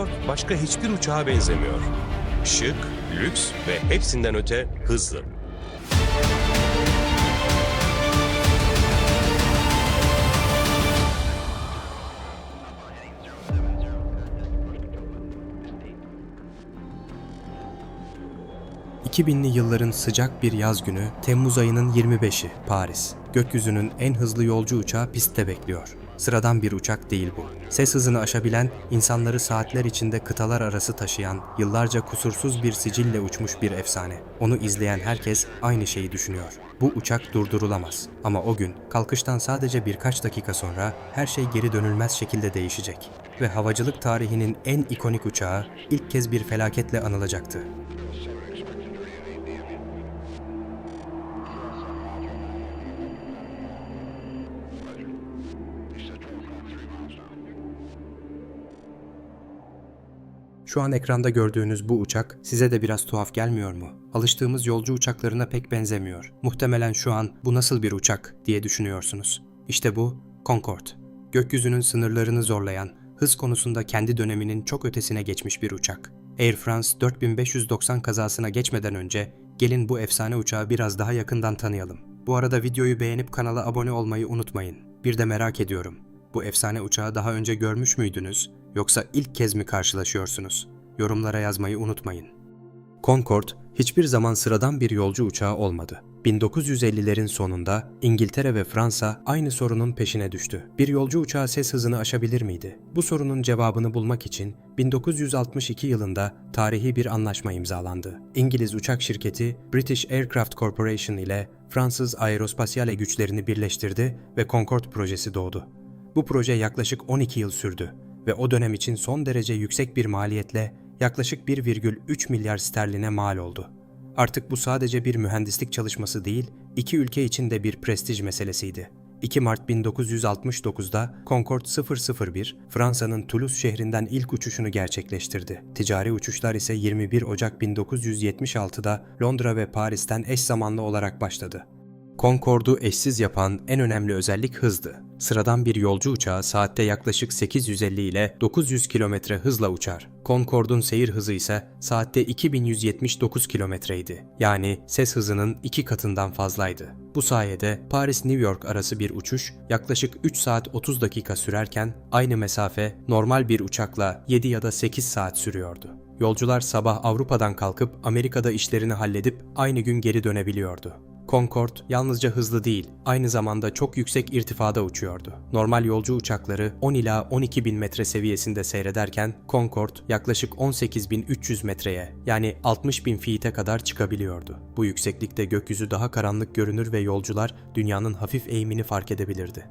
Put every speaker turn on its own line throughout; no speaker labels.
Concorde başka hiçbir uçağa benzemiyor. Şık, lüks ve hepsinden öte hızlı.
...2000'li yılların sıcak bir yaz günü, Temmuz ayının 25'i, Paris. Gökyüzünün en hızlı yolcu uçağı pistte bekliyor. Sıradan bir uçak değil bu. Ses hızını aşabilen, insanları saatler içinde kıtalar arası taşıyan, yıllarca kusursuz bir sicille uçmuş bir efsane. Onu izleyen herkes aynı şeyi düşünüyor. Bu uçak durdurulamaz. Ama o gün, kalkıştan sadece birkaç dakika sonra her şey geri dönülmez şekilde değişecek. Ve havacılık tarihinin en ikonik uçağı ilk kez bir felaketle anılacaktı. Şu an ekranda gördüğünüz bu uçak size de biraz tuhaf gelmiyor mu? Alıştığımız yolcu uçaklarına pek benzemiyor. Muhtemelen şu an bu nasıl bir uçak diye düşünüyorsunuz. İşte bu Concorde. Gökyüzünün sınırlarını zorlayan, hız konusunda kendi döneminin çok ötesine geçmiş bir uçak. Air France 4590 kazasına geçmeden önce gelin bu efsane uçağı biraz daha yakından tanıyalım. Bu arada videoyu beğenip kanala abone olmayı unutmayın. Bir de merak ediyorum. Bu efsane uçağı daha önce görmüş müydünüz? Yoksa ilk kez mi karşılaşıyorsunuz? Yorumlara yazmayı unutmayın. Concorde hiçbir zaman sıradan bir yolcu uçağı olmadı. 1950'lerin sonunda İngiltere ve Fransa aynı sorunun peşine düştü. Bir yolcu uçağı ses hızını aşabilir miydi? Bu sorunun cevabını bulmak için 1962 yılında tarihi bir anlaşma imzalandı. İngiliz uçak şirketi British Aircraft Corporation ile Fransız aerospasyal güçlerini birleştirdi ve Concorde projesi doğdu. Bu proje yaklaşık 12 yıl sürdü ve o dönem için son derece yüksek bir maliyetle yaklaşık 1,3 milyar sterline mal oldu. Artık bu sadece bir mühendislik çalışması değil, iki ülke için de bir prestij meselesiydi. 2 Mart 1969'da Concorde 001, Fransa'nın Toulouse şehrinden ilk uçuşunu gerçekleştirdi. Ticari uçuşlar ise 21 Ocak 1976'da Londra ve Paris'ten eş zamanlı olarak başladı. Concorde'u eşsiz yapan en önemli özellik hızdı. Sıradan bir yolcu uçağı saatte yaklaşık 850 ile 900 km hızla uçar. Concorde'un seyir hızı ise saatte 2179 kilometreydi. Yani ses hızının 2 katından fazlaydı. Bu sayede Paris-New York arası bir uçuş yaklaşık 3 saat 30 dakika sürerken aynı mesafe normal bir uçakla 7 ya da 8 saat sürüyordu. Yolcular sabah Avrupa'dan kalkıp Amerika'da işlerini halledip aynı gün geri dönebiliyordu. Concorde yalnızca hızlı değil, aynı zamanda çok yüksek irtifada uçuyordu. Normal yolcu uçakları 10 ila 12 bin metre seviyesinde seyrederken Concorde yaklaşık 18.300 metreye yani 60 bin feet'e kadar çıkabiliyordu. Bu yükseklikte gökyüzü daha karanlık görünür ve yolcular dünyanın hafif eğimini fark edebilirdi.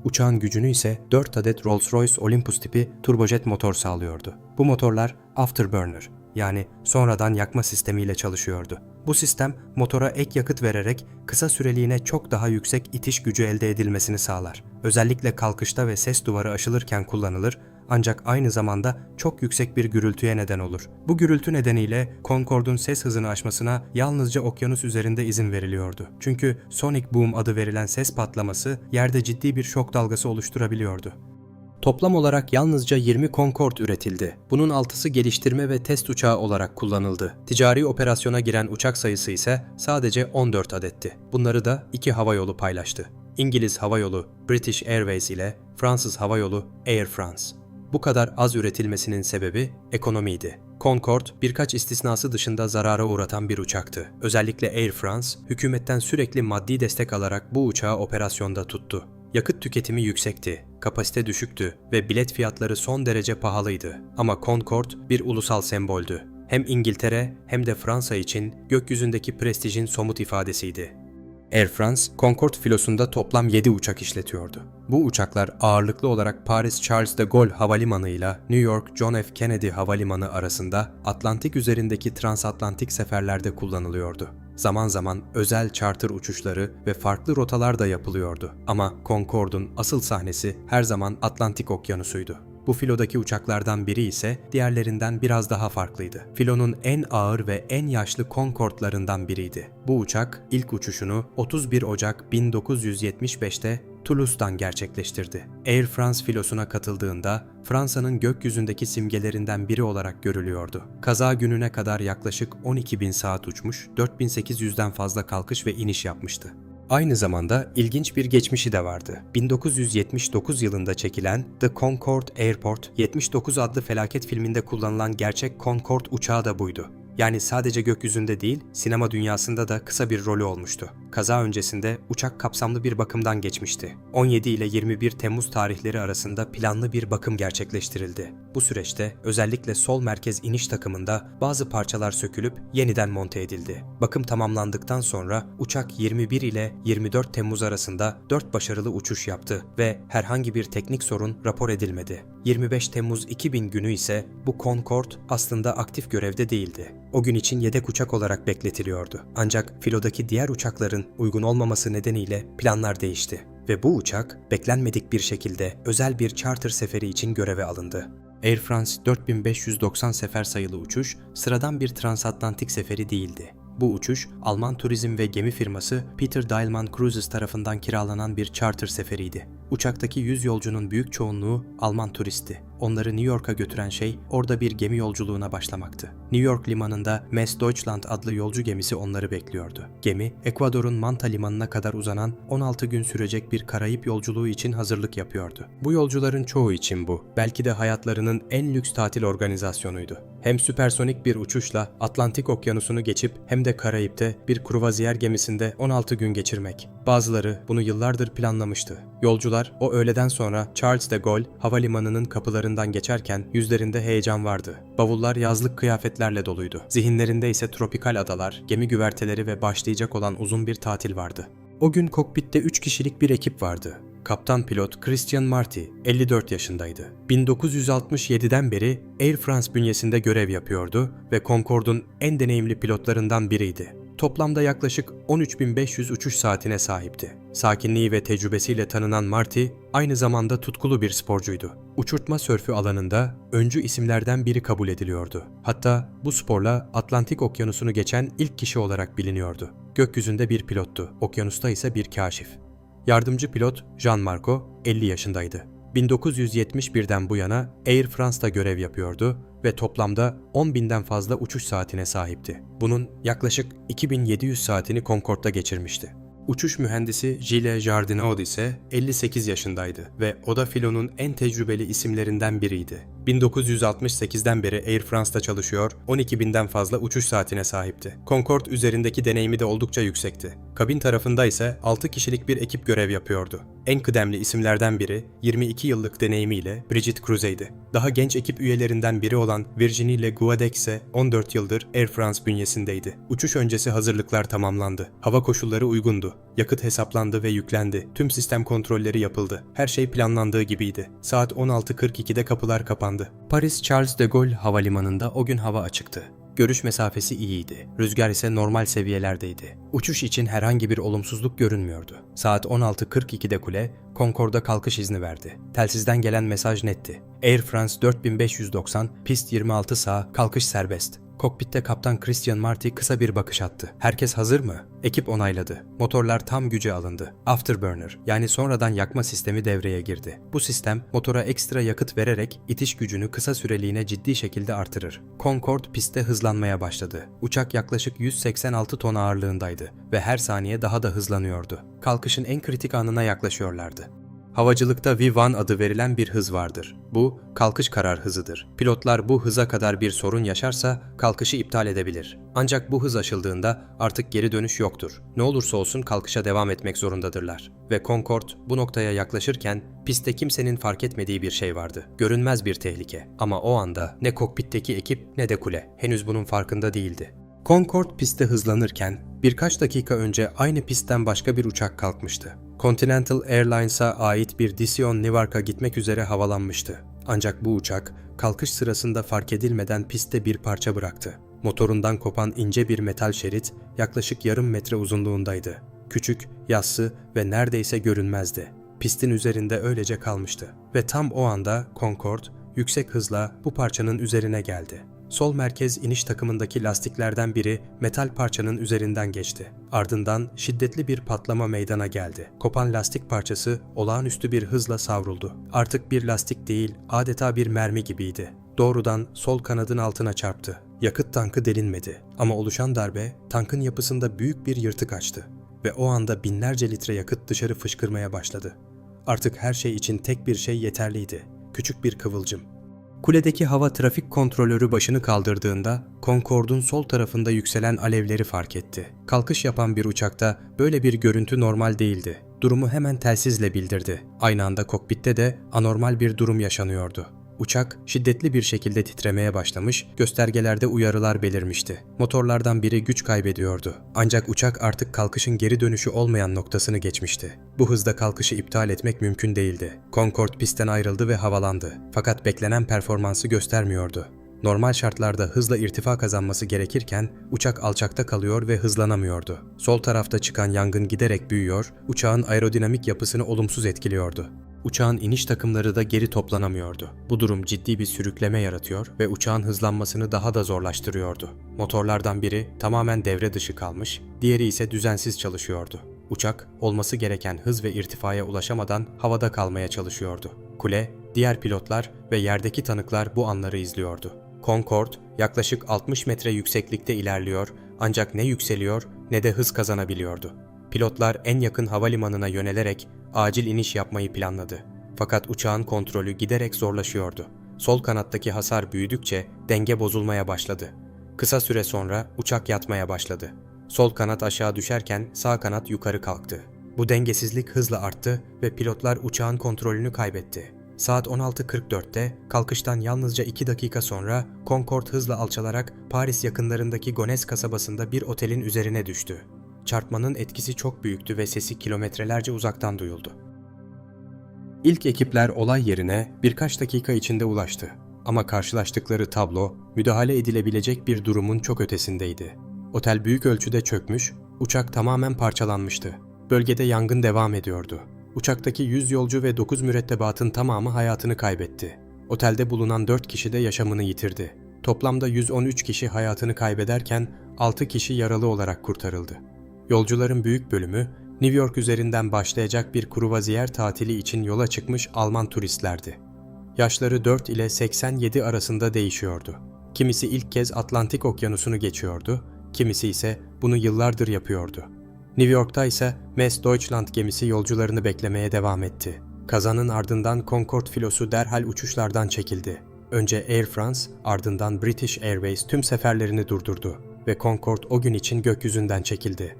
Uçağın gücünü ise 4 adet Rolls-Royce Olympus tipi turbojet motor sağlıyordu. Bu motorlar afterburner yani sonradan yakma sistemiyle çalışıyordu. Bu sistem motora ek yakıt vererek kısa süreliğine çok daha yüksek itiş gücü elde edilmesini sağlar. Özellikle kalkışta ve ses duvarı aşılırken kullanılır ancak aynı zamanda çok yüksek bir gürültüye neden olur. Bu gürültü nedeniyle Concorde'un ses hızını aşmasına yalnızca okyanus üzerinde izin veriliyordu. Çünkü sonic boom adı verilen ses patlaması yerde ciddi bir şok dalgası oluşturabiliyordu. Toplam olarak yalnızca 20 Concorde üretildi. Bunun 6'sı geliştirme ve test uçağı olarak kullanıldı. Ticari operasyona giren uçak sayısı ise sadece 14 adetti. Bunları da iki havayolu paylaştı. İngiliz havayolu British Airways ile Fransız havayolu Air France. Bu kadar az üretilmesinin sebebi ekonomiydi. Concorde birkaç istisnası dışında zarara uğratan bir uçaktı. Özellikle Air France, hükümetten sürekli maddi destek alarak bu uçağı operasyonda tuttu. Yakıt tüketimi yüksekti, kapasite düşüktü ve bilet fiyatları son derece pahalıydı. Ama Concorde bir ulusal semboldü. Hem İngiltere hem de Fransa için gökyüzündeki prestijin somut ifadesiydi. Air France, Concorde filosunda toplam 7 uçak işletiyordu. Bu uçaklar ağırlıklı olarak Paris Charles de Gaulle Havalimanı ile New York John F. Kennedy Havalimanı arasında Atlantik üzerindeki transatlantik seferlerde kullanılıyordu. Zaman zaman özel charter uçuşları ve farklı rotalar da yapılıyordu. Ama Concorde'un asıl sahnesi her zaman Atlantik Okyanusu'ydu. Bu filodaki uçaklardan biri ise diğerlerinden biraz daha farklıydı. Filonun en ağır ve en yaşlı Concorde'larından biriydi. Bu uçak ilk uçuşunu 31 Ocak 1975'te Toulouse'dan gerçekleştirdi. Air France filosuna katıldığında Fransa'nın gökyüzündeki simgelerinden biri olarak görülüyordu. Kaza gününe kadar yaklaşık 12.000 saat uçmuş, 4.800'den fazla kalkış ve iniş yapmıştı. Aynı zamanda ilginç bir geçmişi de vardı. 1979 yılında çekilen The Concorde Airport 79 adlı felaket filminde kullanılan gerçek Concorde uçağı da buydu. Yani sadece gökyüzünde değil, sinema dünyasında da kısa bir rolü olmuştu. Kaza öncesinde uçak kapsamlı bir bakımdan geçmişti. 17 ile 21 Temmuz tarihleri arasında planlı bir bakım gerçekleştirildi. Bu süreçte özellikle sol merkez iniş takımında bazı parçalar sökülüp yeniden monte edildi. Bakım tamamlandıktan sonra uçak 21 ile 24 Temmuz arasında 4 başarılı uçuş yaptı ve herhangi bir teknik sorun rapor edilmedi. 25 Temmuz 2000 günü ise bu Concorde aslında aktif görevde değildi. O gün için yedek uçak olarak bekletiliyordu. Ancak filodaki diğer uçakların uygun olmaması nedeniyle planlar değişti ve bu uçak beklenmedik bir şekilde özel bir charter seferi için göreve alındı. Air France 4590 sefer sayılı uçuş sıradan bir transatlantik seferi değildi. Bu uçuş, Alman turizm ve gemi firması Peter Dielman Cruises tarafından kiralanan bir charter seferiydi. Uçaktaki 100 yolcunun büyük çoğunluğu Alman turisti. Onları New York'a götüren şey orada bir gemi yolculuğuna başlamaktı. New York limanında Mess Deutschland adlı yolcu gemisi onları bekliyordu. Gemi, Ekvador'un Manta limanına kadar uzanan 16 gün sürecek bir Karayip yolculuğu için hazırlık yapıyordu. Bu yolcuların çoğu için bu, belki de hayatlarının en lüks tatil organizasyonuydu. Hem süpersonik bir uçuşla Atlantik Okyanusu'nu geçip hem de Karayip'te bir kruvaziyer gemisinde 16 gün geçirmek. Bazıları bunu yıllardır planlamıştı. Yolcular o öğleden sonra Charles de Gaulle havalimanının kapılarından geçerken yüzlerinde heyecan vardı. Bavullar yazlık kıyafetlerle doluydu. Zihinlerinde ise tropikal adalar, gemi güverteleri ve başlayacak olan uzun bir tatil vardı. O gün kokpitte 3 kişilik bir ekip vardı. Kaptan pilot Christian Marty 54 yaşındaydı. 1967'den beri Air France bünyesinde görev yapıyordu ve Concorde'un en deneyimli pilotlarından biriydi. Toplamda yaklaşık 13.500 uçuş saatine sahipti. Sakinliği ve tecrübesiyle tanınan Marty, aynı zamanda tutkulu bir sporcuydu. Uçurtma sörfü alanında öncü isimlerden biri kabul ediliyordu. Hatta bu sporla Atlantik Okyanusu'nu geçen ilk kişi olarak biliniyordu. Gökyüzünde bir pilottu, okyanusta ise bir kaşif. Yardımcı pilot Jean-Marco 50 yaşındaydı. 1971'den bu yana Air France'da görev yapıyordu ve toplamda 10.000'den fazla uçuş saatine sahipti. Bunun yaklaşık 2.700 saatini Concorde'da geçirmişti. Uçuş mühendisi Gilles Jardinaud ise 58 yaşındaydı ve o da filonun en tecrübeli isimlerinden biriydi. 1968'den beri Air France'da çalışıyor, 12.000'den fazla uçuş saatine sahipti. Concorde üzerindeki deneyimi de oldukça yüksekti. Kabin tarafında ise 6 kişilik bir ekip görev yapıyordu. En kıdemli isimlerden biri 22 yıllık deneyimiyle Brigitte Cruzet'ydi. Daha genç ekip üyelerinden biri olan Virginie Le Guadec ise 14 yıldır Air France bünyesindeydi. Uçuş öncesi hazırlıklar tamamlandı. Hava koşulları uygundu. Yakıt hesaplandı ve yüklendi. Tüm sistem kontrolleri yapıldı. Her şey planlandığı gibiydi. Saat 16.42'de kapılar kapandı. Paris Charles de Gaulle havalimanında o gün hava açıktı. Görüş mesafesi iyiydi. Rüzgar ise normal seviyelerdeydi. Uçuş için herhangi bir olumsuzluk görünmüyordu. Saat 16.42'de kule, Concorde'a kalkış izni verdi. Telsizden gelen mesaj netti. Air France 4590, pist 26 sağ, kalkış serbest. Kokpitte kaptan Christian Marty kısa bir bakış attı. Herkes hazır mı? Ekip onayladı. Motorlar tam güce alındı. Afterburner yani sonradan yakma sistemi devreye girdi. Bu sistem motora ekstra yakıt vererek itiş gücünü kısa süreliğine ciddi şekilde artırır. Concorde pistte hızlanmaya başladı. Uçak yaklaşık 186 ton ağırlığındaydı ve her saniye daha da hızlanıyordu. Kalkışın en kritik anına yaklaşıyorlardı. Havacılıkta V1 adı verilen bir hız vardır. Bu, kalkış karar hızıdır. Pilotlar bu hıza kadar bir sorun yaşarsa kalkışı iptal edebilir. Ancak bu hız aşıldığında artık geri dönüş yoktur. Ne olursa olsun kalkışa devam etmek zorundadırlar. Ve Concorde bu noktaya yaklaşırken pistte kimsenin fark etmediği bir şey vardı. Görünmez bir tehlike. Ama o anda ne kokpitteki ekip ne de kule henüz bunun farkında değildi. Concorde pistte hızlanırken birkaç dakika önce aynı pistten başka bir uçak kalkmıştı. Continental Airlines'a ait bir Dision Newark'a gitmek üzere havalanmıştı. Ancak bu uçak kalkış sırasında fark edilmeden pistte bir parça bıraktı. Motorundan kopan ince bir metal şerit yaklaşık yarım metre uzunluğundaydı. Küçük, yassı ve neredeyse görünmezdi. Pistin üzerinde öylece kalmıştı. Ve tam o anda Concorde yüksek hızla bu parçanın üzerine geldi. Sol merkez iniş takımındaki lastiklerden biri metal parçanın üzerinden geçti. Ardından şiddetli bir patlama meydana geldi. Kopan lastik parçası olağanüstü bir hızla savruldu. Artık bir lastik değil, adeta bir mermi gibiydi. Doğrudan sol kanadın altına çarptı. Yakıt tankı delinmedi ama oluşan darbe tankın yapısında büyük bir yırtık açtı ve o anda binlerce litre yakıt dışarı fışkırmaya başladı. Artık her şey için tek bir şey yeterliydi. Küçük bir kıvılcım. Kuledeki hava trafik kontrolörü başını kaldırdığında Concorde'un sol tarafında yükselen alevleri fark etti. Kalkış yapan bir uçakta böyle bir görüntü normal değildi. Durumu hemen telsizle bildirdi. Aynı anda kokpitte de anormal bir durum yaşanıyordu. Uçak şiddetli bir şekilde titremeye başlamış, göstergelerde uyarılar belirmişti. Motorlardan biri güç kaybediyordu. Ancak uçak artık kalkışın geri dönüşü olmayan noktasını geçmişti. Bu hızda kalkışı iptal etmek mümkün değildi. Concorde pistten ayrıldı ve havalandı. Fakat beklenen performansı göstermiyordu. Normal şartlarda hızla irtifa kazanması gerekirken uçak alçakta kalıyor ve hızlanamıyordu. Sol tarafta çıkan yangın giderek büyüyor, uçağın aerodinamik yapısını olumsuz etkiliyordu. Uçağın iniş takımları da geri toplanamıyordu. Bu durum ciddi bir sürükleme yaratıyor ve uçağın hızlanmasını daha da zorlaştırıyordu. Motorlardan biri tamamen devre dışı kalmış, diğeri ise düzensiz çalışıyordu. Uçak, olması gereken hız ve irtifaya ulaşamadan havada kalmaya çalışıyordu. Kule, diğer pilotlar ve yerdeki tanıklar bu anları izliyordu. Concorde, yaklaşık 60 metre yükseklikte ilerliyor ancak ne yükseliyor ne de hız kazanabiliyordu. Pilotlar en yakın havalimanına yönelerek acil iniş yapmayı planladı. Fakat uçağın kontrolü giderek zorlaşıyordu. Sol kanattaki hasar büyüdükçe denge bozulmaya başladı. Kısa süre sonra uçak yatmaya başladı. Sol kanat aşağı düşerken sağ kanat yukarı kalktı. Bu dengesizlik hızla arttı ve pilotlar uçağın kontrolünü kaybetti. Saat 16.44'te kalkıştan yalnızca 2 dakika sonra Concorde hızla alçalarak Paris yakınlarındaki Gonesse kasabasında bir otelin üzerine düştü. Çarpmanın etkisi çok büyüktü ve sesi kilometrelerce uzaktan duyuldu. İlk ekipler olay yerine birkaç dakika içinde ulaştı. Ama karşılaştıkları tablo müdahale edilebilecek bir durumun çok ötesindeydi. Otel büyük ölçüde çökmüş, uçak tamamen parçalanmıştı. Bölgede yangın devam ediyordu. Uçaktaki 100 yolcu ve 9 mürettebatın tamamı hayatını kaybetti. Otelde bulunan 4 kişi de yaşamını yitirdi. Toplamda 113 kişi hayatını kaybederken 6 kişi yaralı olarak kurtarıldı. Yolcuların büyük bölümü New York üzerinden başlayacak bir kruvaziyer tatili için yola çıkmış Alman turistlerdi. Yaşları 4 ile 87 arasında değişiyordu. Kimisi ilk kez Atlantik Okyanusu'nu geçiyordu, kimisi ise bunu yıllardır yapıyordu. New York'ta ise Mess Deutschland gemisi yolcularını beklemeye devam etti. Kazanın ardından Concorde filosu derhal uçuşlardan çekildi. Önce Air France, ardından British Airways tüm seferlerini durdurdu ve Concorde o gün için gökyüzünden çekildi.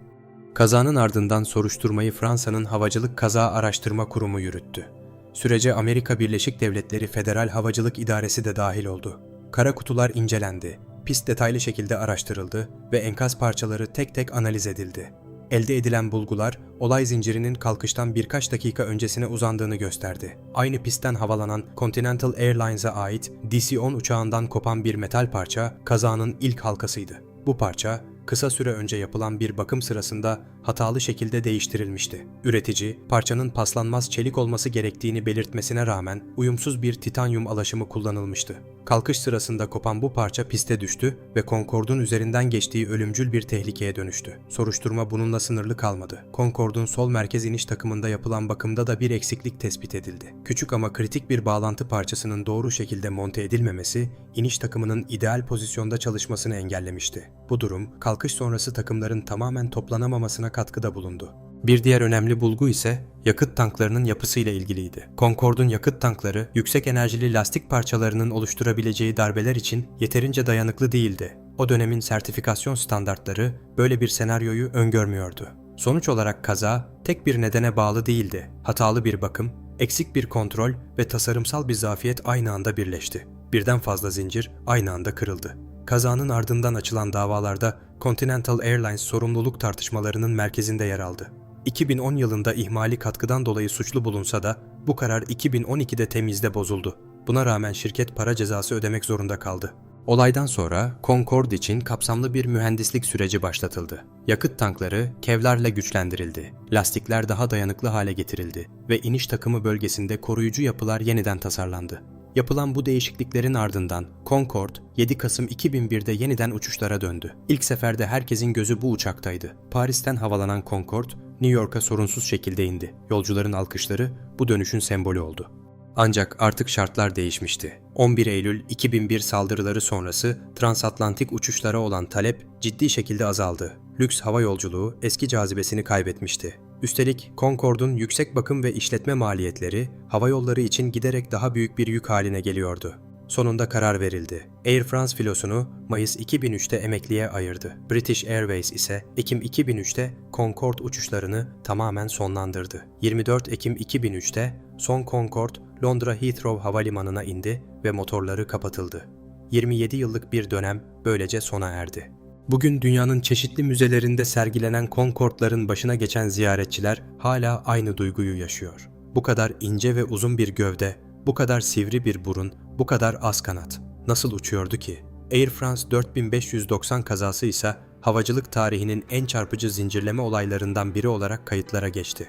Kazanın ardından soruşturmayı Fransa'nın Havacılık Kaza Araştırma Kurumu yürüttü. Sürece Amerika Birleşik Devletleri Federal Havacılık İdaresi de dahil oldu. Kara kutular incelendi, pist detaylı şekilde araştırıldı ve enkaz parçaları tek tek analiz edildi. Elde edilen bulgular, olay zincirinin kalkıştan birkaç dakika öncesine uzandığını gösterdi. Aynı pistten havalanan Continental Airlines'a ait DC-10 uçağından kopan bir metal parça, kazanın ilk halkasıydı. Bu parça, kısa süre önce yapılan bir bakım sırasında hatalı şekilde değiştirilmişti. Üretici, parçanın paslanmaz çelik olması gerektiğini belirtmesine rağmen uyumsuz bir titanyum alaşımı kullanılmıştı. Kalkış sırasında kopan bu parça piste düştü ve Concorde'un üzerinden geçtiği ölümcül bir tehlikeye dönüştü. Soruşturma bununla sınırlı kalmadı. Concorde'un sol merkez iniş takımında yapılan bakımda da bir eksiklik tespit edildi. Küçük ama kritik bir bağlantı parçasının doğru şekilde monte edilmemesi, iniş takımının ideal pozisyonda çalışmasını engellemişti. Bu durum, kalkış sonrası takımların tamamen toplanamamasına katkıda bulundu. Bir diğer önemli bulgu ise yakıt tanklarının yapısıyla ilgiliydi. Concorde'un yakıt tankları yüksek enerjili lastik parçalarının oluşturabileceği darbeler için yeterince dayanıklı değildi. O dönemin sertifikasyon standartları böyle bir senaryoyu öngörmüyordu. Sonuç olarak kaza tek bir nedene bağlı değildi. Hatalı bir bakım, eksik bir kontrol ve tasarımsal bir zafiyet aynı anda birleşti. Birden fazla zincir aynı anda kırıldı. Kazanın ardından açılan davalarda Continental Airlines sorumluluk tartışmalarının merkezinde yer aldı. 2010 yılında ihmali katkıdan dolayı suçlu bulunsa da bu karar 2012'de temizde bozuldu. Buna rağmen şirket para cezası ödemek zorunda kaldı. Olaydan sonra Concorde için kapsamlı bir mühendislik süreci başlatıldı. Yakıt tankları kevlarla güçlendirildi, lastikler daha dayanıklı hale getirildi ve iniş takımı bölgesinde koruyucu yapılar yeniden tasarlandı. Yapılan bu değişikliklerin ardından Concorde 7 Kasım 2001'de yeniden uçuşlara döndü. İlk seferde herkesin gözü bu uçaktaydı. Paris'ten havalanan Concorde, New York'a sorunsuz şekilde indi. Yolcuların alkışları bu dönüşün sembolü oldu. Ancak artık şartlar değişmişti. 11 Eylül 2001 saldırıları sonrası transatlantik uçuşlara olan talep ciddi şekilde azaldı. Lüks hava yolculuğu eski cazibesini kaybetmişti. Üstelik Concorde'un yüksek bakım ve işletme maliyetleri hava yolları için giderek daha büyük bir yük haline geliyordu. Sonunda karar verildi. Air France filosunu Mayıs 2003'te emekliye ayırdı. British Airways ise Ekim 2003'te Concorde uçuşlarını tamamen sonlandırdı. 24 Ekim 2003'te son Concorde Londra Heathrow Havalimanı'na indi ve motorları kapatıldı. 27 yıllık bir dönem böylece sona erdi. Bugün dünyanın çeşitli müzelerinde sergilenen Concorde'ların başına geçen ziyaretçiler hala aynı duyguyu yaşıyor. Bu kadar ince ve uzun bir gövde, bu kadar sivri bir burun, bu kadar az kanat. Nasıl uçuyordu ki? Air France 4590 kazası ise havacılık tarihinin en çarpıcı zincirleme olaylarından biri olarak kayıtlara geçti.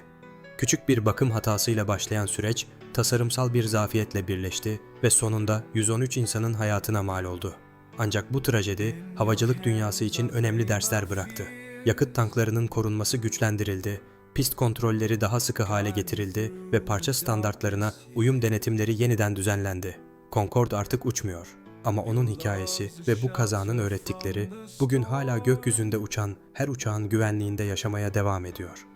Küçük bir bakım hatasıyla başlayan süreç, tasarımsal bir zafiyetle birleşti ve sonunda 113 insanın hayatına mal oldu. Ancak bu trajedi havacılık dünyası için önemli dersler bıraktı. Yakıt tanklarının korunması güçlendirildi, pist kontrolleri daha sıkı hale getirildi ve parça standartlarına uyum denetimleri yeniden düzenlendi. Concorde artık uçmuyor. Ama onun hikayesi ve bu kazanın öğrettikleri bugün hala gökyüzünde uçan her uçağın güvenliğinde yaşamaya devam ediyor.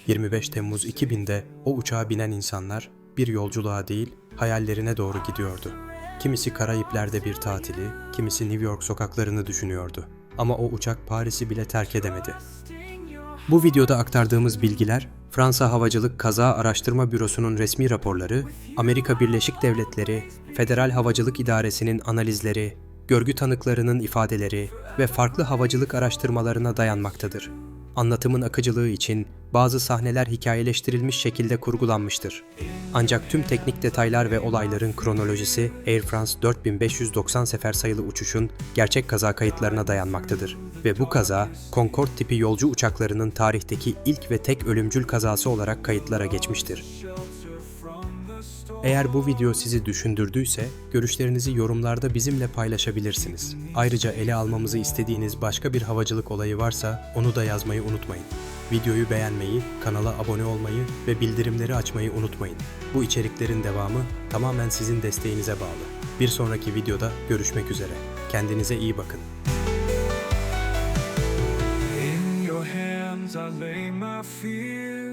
25 Temmuz 2000'de o uçağa binen insanlar bir yolculuğa değil hayallerine doğru gidiyordu. Kimisi Karayipler'de bir tatili, kimisi New York sokaklarını düşünüyordu. Ama o uçak Paris'i bile terk edemedi. Bu videoda aktardığımız bilgiler, Fransa Havacılık Kaza Araştırma Bürosu'nun resmi raporları, Amerika Birleşik Devletleri, Federal Havacılık İdaresi'nin analizleri, görgü tanıklarının ifadeleri ve farklı havacılık araştırmalarına dayanmaktadır. Anlatımın akıcılığı için bazı sahneler hikayeleştirilmiş şekilde kurgulanmıştır. Ancak tüm teknik detaylar ve olayların kronolojisi Air France 4590 sefer sayılı uçuşun gerçek kaza kayıtlarına dayanmaktadır. Ve bu kaza, Concorde tipi yolcu uçaklarının tarihteki ilk ve tek ölümcül kazası olarak kayıtlara geçmiştir. Eğer bu video sizi düşündürdüyse, görüşlerinizi yorumlarda bizimle paylaşabilirsiniz. Ayrıca ele almamızı istediğiniz başka bir havacılık olayı varsa onu da yazmayı unutmayın. Videoyu beğenmeyi, kanala abone olmayı ve bildirimleri açmayı unutmayın. Bu içeriklerin devamı tamamen sizin desteğinize bağlı. Bir sonraki videoda görüşmek üzere. Kendinize iyi bakın.
In your hands I lay my fears.